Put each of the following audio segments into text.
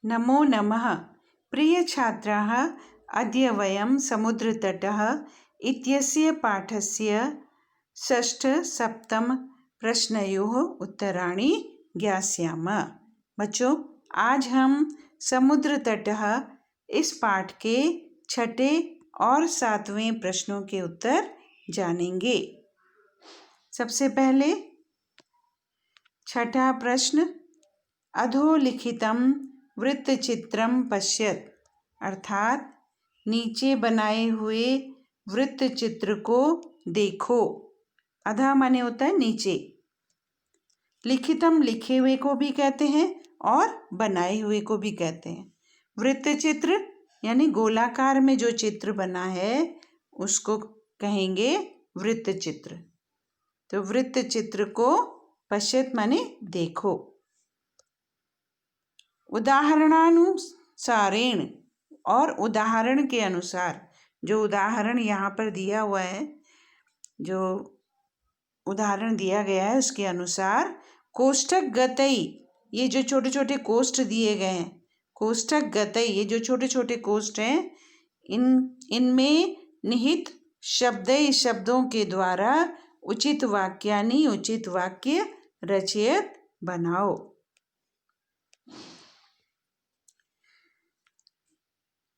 नमो नमः। प्रिय छात्राः, अद्य वयं समुद्रतटः इत्यस्य पाठस्य षष्ठ-सप्तम प्रश्नयोः उत्तराणि ज्ञास्यामः। बच्चों, आज हम समुद्रतटः इस पाठ के छठे और सातवें प्रश्नों के उत्तर जानेंगे। सबसे पहले छठा प्रश्न, अधोलिखितं वृत्तचित्रम पश्यत, अर्थात नीचे बनाए हुए वृत्तचित्र को देखो। अधा माने होता है नीचे, लिखितम लिखे हुए को भी कहते हैं और बनाए हुए को भी कहते हैं। वृत्तचित्र यानी गोलाकार में जो चित्र बना है उसको कहेंगे वृत्तचित्र। तो वृत्तचित्र को पश्यत माने देखो। उदाहरणानुसारेण और उदाहरण के अनुसार, जो उदाहरण यहाँ पर दिया हुआ है, जो उदाहरण दिया गया है उसके अनुसार कोष्ठक गतई, ये जो छोटे छोटे कोष्ठ दिए गए हैं, कोष्ठक गतई ये जो छोटे छोटे कोष्ठ हैं, इनमें निहित शब्दों के द्वारा उचित वाक्यानि उचित वाक्य रचयत बनाओ।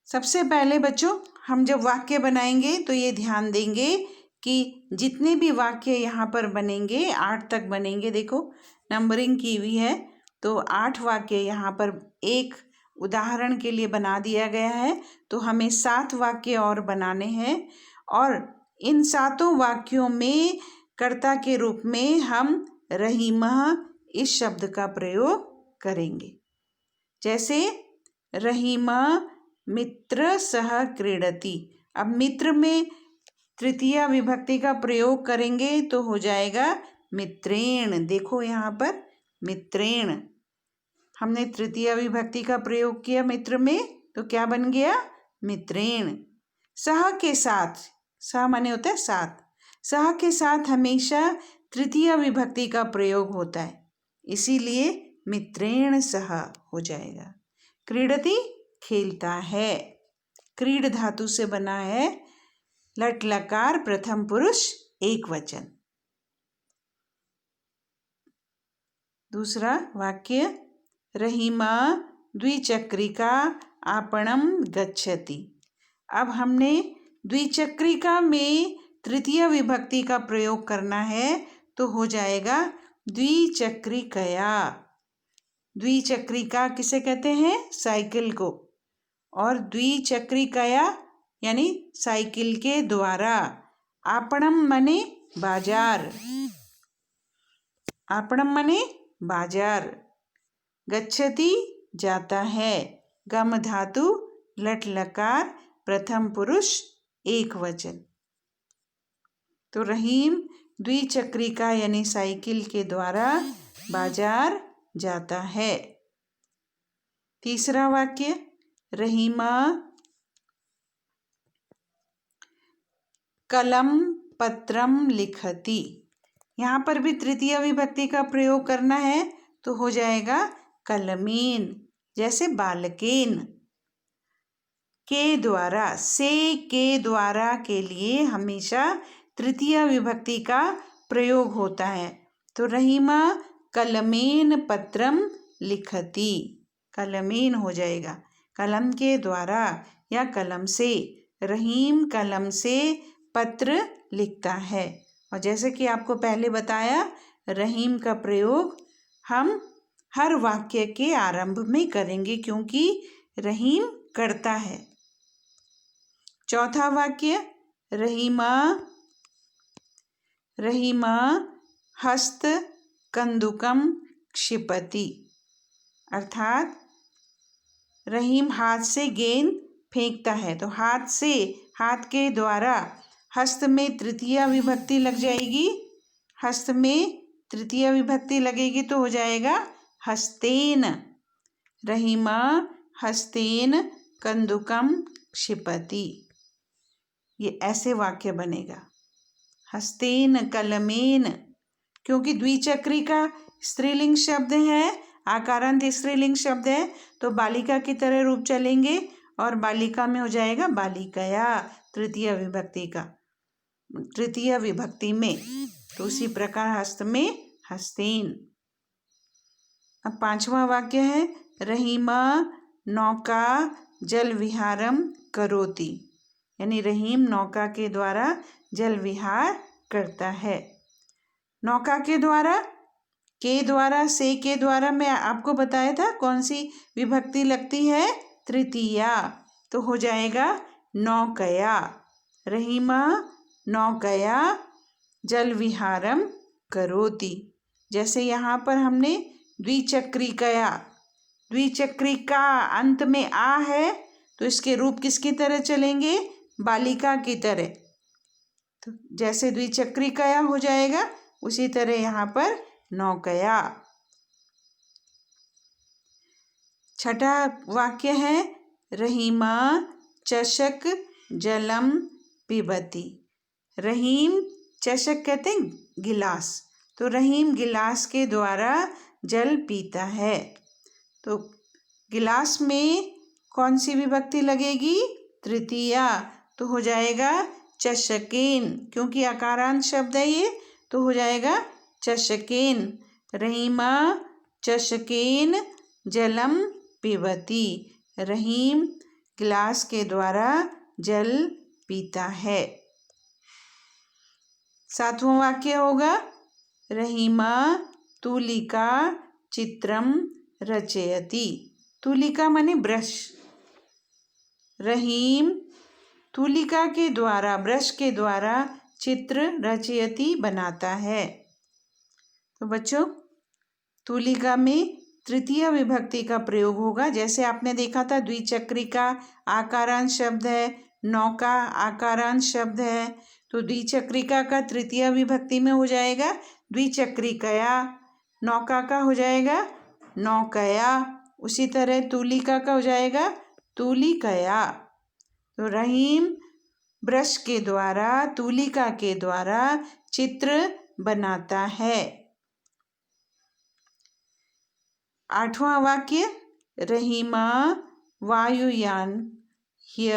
सबसे पहले बच्चों, हम जब वाक्य बनाएंगे तो ये ध्यान देंगे कि जितने भी वाक्य यहाँ पर बनेंगे 8 तक बनेंगे। देखो नंबरिंग की हुई है, तो 8 वाक्य यहाँ पर एक उदाहरण के लिए बना दिया गया है। तो हमें 7 वाक्य और बनाने हैं और इन 7 वाक्यों में कर्ता के रूप में हम रहीमः इस शब्द का प्रयोग करेंगे। जैसे रहीमः मित्र सह क्रीडति। अब मित्र में तृतीया विभक्ति का प्रयोग करेंगे तो हो जाएगा मित्रेण। देखो यहाँ पर मित्रेण, हमने तृतीया विभक्ति का प्रयोग किया मित्र में, तो क्या बन गया? मित्रेण। सह के साथ, सह माने होता है साथ, सह के साथ हमेशा तृतीया विभक्ति का प्रयोग होता है, इसीलिए मित्रेण सह हो जाएगा। क्रीडति खेलता है, क्रीड धातु से बना है, लट लकार प्रथम पुरुष एक वचन। दूसरा वाक्य, रहीमा द्विचक्रिका आपणम गच्छति। अब हमने द्विचक्रिका में तृतीय विभक्ति का प्रयोग करना है, तो हो जाएगा द्विचक्रिकया। द्विचक्रिका किसे कहते हैं? साइकिल को। और द्विचक्रिकया यानी साइकिल के द्वारा। आपणम मने बाजार, आपणम मने बाजार। गच्छति जाता है, गम धातु लट लकार प्रथम पुरुष एक वचन। तो रहीम द्विचक्रिका यानी साइकिल के द्वारा बाजार जाता है। तीसरा वाक्य, रहीमा कलम पत्रम लिखति। यहाँ पर भी तृतीय विभक्ति का प्रयोग करना है, तो हो जाएगा कलमेन। जैसे बालकेन, के द्वारा, से के द्वारा के लिए हमेशा तृतीय विभक्ति का प्रयोग होता है। तो रहीमा कलमेन पत्रम लिखति, कलमेन हो जाएगा, कलम के द्वारा या कलम से। रहीम कलम से पत्र लिखता है। और जैसे कि आपको पहले बताया, रहीम का प्रयोग हम हर वाक्य के आरंभ में करेंगे क्योंकि रहीम करता है। चौथा वाक्य, रहीमा हस्त कंदुकम क्षिपति। अर्थात रहीम हाथ से गेंद फेंकता है, तो हाथ से, हाथ के द्वारा, हस्त में तृतीया विभक्ति लग जाएगी, हस्त में तृतीया विभक्ति लगेगी तो हो जाएगा हस्तेन। रहीमा हस्तेन कंदुकम क्षिपति, ये ऐसे वाक्य बनेगा। हस्तेन कलमेन, क्योंकि द्विचक्रिका स्त्रीलिंग शब्द है आकारांत स्त्रीलिंग शब्द है तो बालिका की तरह रूप चलेंगे और बालिका में हो जाएगा बालिकया, तृतीय विभक्ति में। तो उसी प्रकार हस्त में हस्तेन। अब पांचवा वाक्य है रहीमा नौका जल विहारम करोति, यानी रहीम नौका के द्वारा जल विहार करता है। नौका के द्वारा, से के द्वारा मैं आपको बताया था कौन सी विभक्ति लगती है, तृतीया, तो हो जाएगा नौकया। रहीमा नौकया जल विहारम करोति। जैसे यहाँ पर हमने द्विचक्रिका अंत में आ है तो इसके रूप किसकी तरह चलेंगे, बालिका की तरह। तो जैसे द्विचक्रिकया हो जाएगा उसी तरह यहाँ पर नौकया। छठा वाक्य है रहीमा चषक जलम पिबती। रहीम चषक कहते हैं गिलास, तो रहीम गिलास के द्वारा जल पीता है। तो गिलास में कौन सी विभक्ति लगेगी, तृतीया, तो हो जाएगा चषकेन, क्योंकि आकारांत शब्द है ये, तो हो जाएगा चषकेन। रहीमा चषकेन जलम पिबती। रहीम गिलास के द्वारा जल पीता है। सातवां वाक्य होगा रहीमा तुलिका चित्रम रचयति। तुलिका माने ब्रश। रहीम तुलिका के द्वारा, ब्रश के द्वारा चित्र रचयति बनाता है। तो बच्चों तुलिका में तृतीय विभक्ति का प्रयोग होगा। जैसे आपने देखा था द्विचक्रिका आकारांत शब्द है, नौका आकारांत शब्द है, तो द्विचक्रिका का तृतीय विभक्ति में हो जाएगा द्विचक्रिकया, नौका का हो जाएगा नौकया, उसी तरह तुलिका का हो जाएगा तुलिकया। तो रहीम ब्रश के द्वारा, तुलिका के द्वारा चित्र बनाता है। आठवां वाक्य रहीमा वायुयान ह्य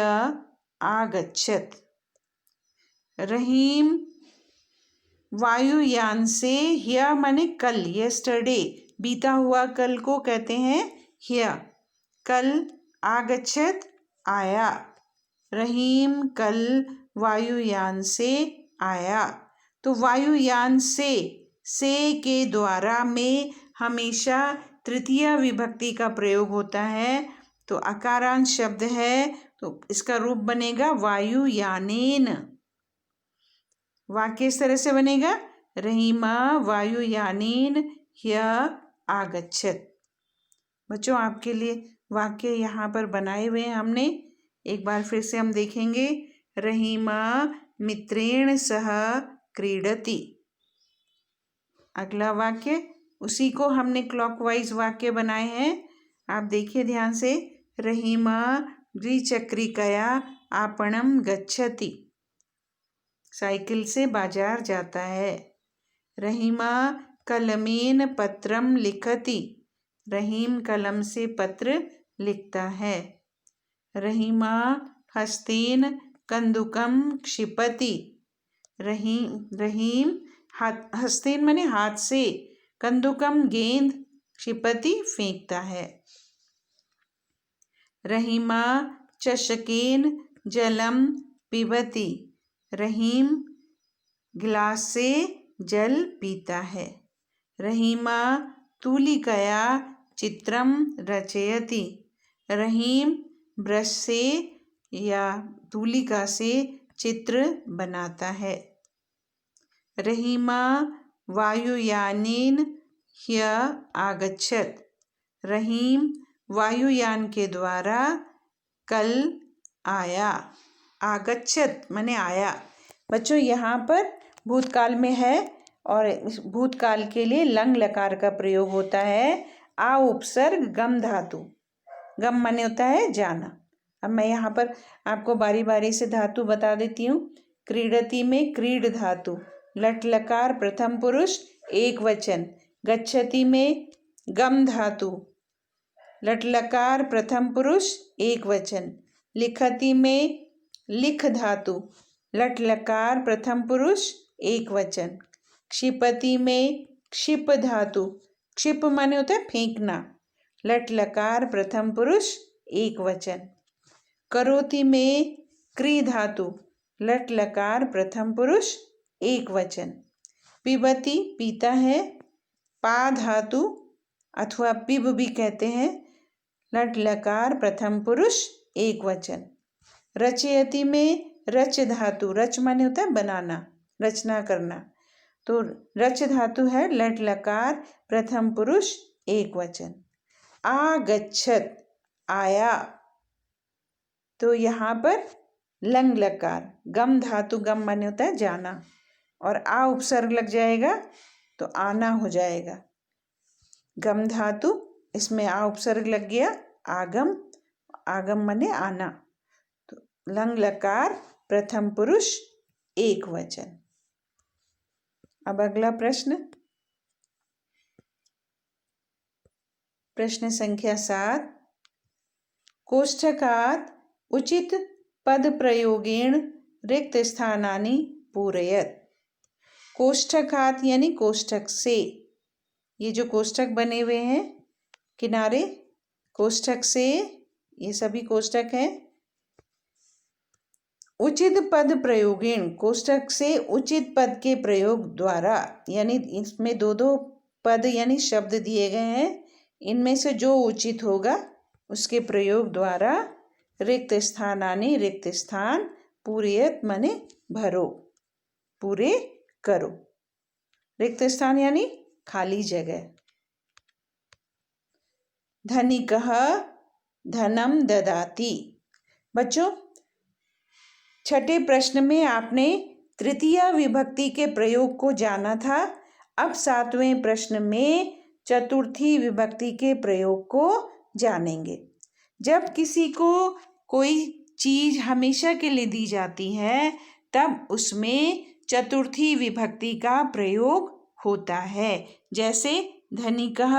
आगच्छत। रहीम वायुयान से, ह्य माने कल, यस्टरडे, बीता हुआ कल को कहते हैं ह्य, कल, आगच्छत आया। रहीम कल वायुयान से आया। तो वायुयान से के द्वारा में हमेशा तृतीय विभक्ति का प्रयोग होता है। तो आकारांत शब्द है तो इसका रूप बनेगा वायुयानेन। वाक्य इस तरह से बनेगा रहीमा वायुयानेन ह्य आगच्छत। बच्चों आपके लिए वाक्य यहाँ पर बनाए हुए हैं हमने, एक बार फिर से हम देखेंगे। रहीमा मित्रेण सह क्रीडति। अगला वाक्य, उसी को हमने क्लॉकवाइज वाक्य बनाए हैं, आप देखिए ध्यान से। रहीमा द्विचक्रिकया आपणम गच्छति। साइकिल से बाजार जाता है। रहीमा कलमेन पत्रम लिखति। रहीम कलम से पत्र लिखता है। रहीमा हस्तेन कंदुकम क्षिपति। रहीम हस्तेन माने हाथ से, कंदुकम गेंद, क्षिपति फेंकता है। रहीमा चषकेन जलम पिबति। रहीम गिलास से जल पीता है। रहीमा तुलिकया चित्रम रचयति। रहीम ब्रश से या तुलिका से चित्र बनाता है। रहीमा वायुयानेन ह्य आगच्छत। रहीम वायुयान के द्वारा कल आया। आगच्छत माने आया। बच्चों यहाँ पर भूतकाल में है और भूतकाल के लिए लंग लकार का प्रयोग होता है। आ उपसर्ग गम धातु, गम माने होता है जाना। अब मैं यहाँ पर आपको बारी बारी से धातु बता देती हूँ। क्रीडति में क्रीड धातु, लट लकार प्रथम पुरुष एक वचन। गच्छति में गम धातु, लट लकार प्रथम पुरुष एक वचन। लिखति में लिख धातु, लट लकार प्रथम पुरुष एक वचन। क्षिपति में क्षिप धातु, क्षिप माने होता है फेंकना, लट लकार प्रथम पुरुष एक वचन। करोति में क्री धातु, लट लकार प्रथम पुरुष एक वचन। पिबती पीता है, पा धातु अथवा पिब भी कहते हैं, लट लकार प्रथम पुरुष एक वचन। रचयति में रच धातु, रच माने होता है बनाना, रचना करना, तो रच धातु है, लट लकार प्रथम पुरुष एक वचन। आगच्छत आया, तो यहाँ पर लंग लकार, गम धातु, गम माने होता है जाना, और आ उपसर्ग लग जाएगा तो आना हो जाएगा। गम धातु, इसमें आ उपसर्ग लग गया, आगम, आगम माने आना, तो लंग लकार प्रथम पुरुष एक वचन। अब अगला प्रश्न, प्रश्न संख्या 7। कोष्ठकात् उचित पद प्रयोगेण रिक्त स्थानानि पूरयत। कोष्ठकात् यानी कोष्ठक से, ये जो कोष्ठक बने हुए हैं किनारे, कोष्ठक से, ये सभी कोष्ठक हैं। उचित पद प्रयोगेण, कोष्ठक से उचित पद के प्रयोग द्वारा, यानी इसमें दो दो पद यानी शब्द दिए गए हैं, इनमें से जो उचित होगा उसके प्रयोग द्वारा रिक्त स्थानानि, रिक्त स्थान, पूरयत माने भरो, पूरे करो। रिक्त स्थान यानी खाली जगह। धनिकः धनम ददाति। बच्चों, छठे प्रश्न में आपने तृतीया विभक्ति के प्रयोग को जाना था। अब 7वें प्रश्न में चतुर्थी विभक्ति के प्रयोग को जानेंगे। जब किसी को कोई चीज हमेशा के लिए दी जाती है तब उसमें चतुर्थी विभक्ति का प्रयोग होता है। जैसे धनिकः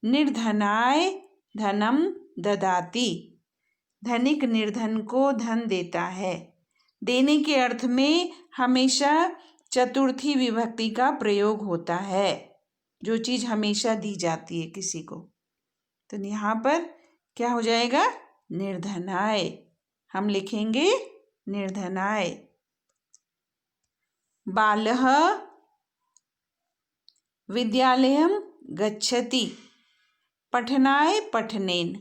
निर्धनाय धनम ददाति, धनिक निर्धन को धन देता है। देने के अर्थ में हमेशा चतुर्थी विभक्ति का प्रयोग होता है, जो चीज हमेशा दी जाती है किसी को। तो यहाँ पर क्या हो जाएगा, निर्धनाय, हम लिखेंगे निर्धनाय। बालः विद्यालयं गच्छति, पठनाय पठनेन।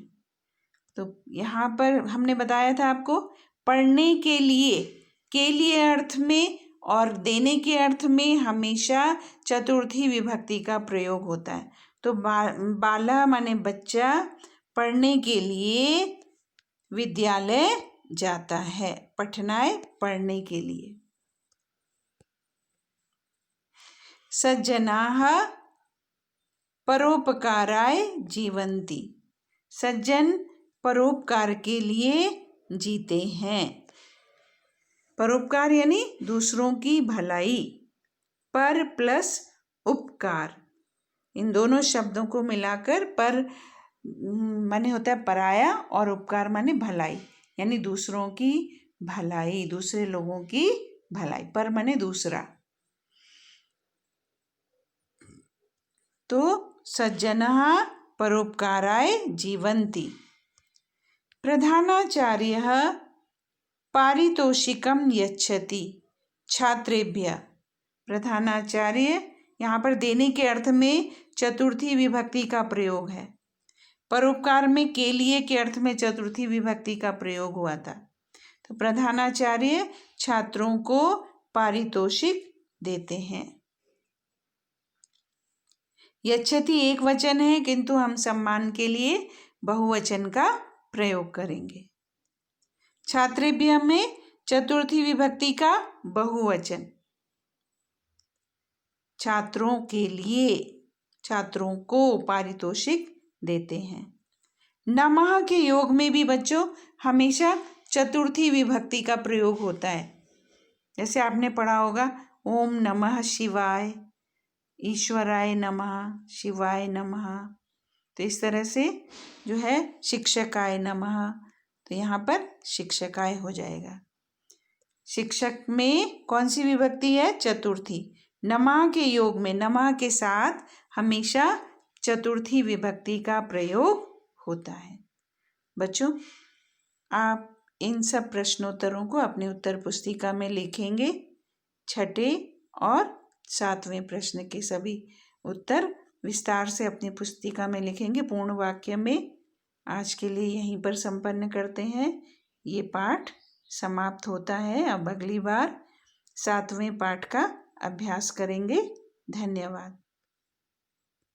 तो यहाँ पर हमने बताया था आपको, पढ़ने के लिए अर्थ में और देने के अर्थ में हमेशा चतुर्थी विभक्ति का प्रयोग होता है। तो बाला माने बच्चा पढ़ने के लिए विद्यालय जाता है, पठनाय पढ़ने के लिए। सज्जनाः परोपकाराय जीवन्ति, सज्जन परोपकार के लिए जीते हैं। परोपकार यानी दूसरों की भलाई, पर प्लस उपकार, इन दोनों शब्दों को मिलाकर पर माने होता है पराया और उपकार माने भलाई, यानी दूसरों की भलाई, दूसरे लोगों की भलाई। पर माने दूसरा। तो सज्जनः परोपकाराय जीवन्ति। प्रधानाचार्यः पारितोषिकं यच्छति छात्रेभ्यः। प्रधानाचार्य यहाँ पर देने के अर्थ में चतुर्थी विभक्ति का प्रयोग है। परोपकार में के लिए के अर्थ में चतुर्थी विभक्ति का प्रयोग हुआ था। तो प्रधानाचार्य छात्रों को पारितोषिक देते हैं। यच्छति एक वचन है, किंतु हम सम्मान के लिए बहुवचन का प्रयोग करेंगे। छात्रेभ्यः में चतुर्थी विभक्ति का बहुवचन, छात्रों के लिए, छात्रों को पारितोषिक देते हैं। नमः के योग में भी बच्चों हमेशा चतुर्थी विभक्ति का प्रयोग होता है। जैसे आपने पढ़ा होगा, ओम नमः शिवाय, ईश्वराय नमः, शिवाय नमः, तो इस तरह से जो है शिक्षकाय नमः, तो यहाँ पर शिक्षकाय हो जाएगा। शिक्षक में कौन सी विभक्ति है? चतुर्थी। नमा के योग में नमा के साथ हमेशा चतुर्थी विभक्ति का प्रयोग होता है। बच्चों, आप इन सब प्रश्नोत्तरों को अपनी उत्तर पुस्तिका में लिखेंगे। छठे और 7वें प्रश्न के सभी उत्तर विस्तार से अपनी पुस्तिका में लिखेंगे पूर्ण वाक्य में। आज के लिए यहीं पर संपन्न करते हैं। ये पाठ समाप्त होता है। अब अगली बार 7वें पाठ का अभ्यास करेंगे। धन्यवाद।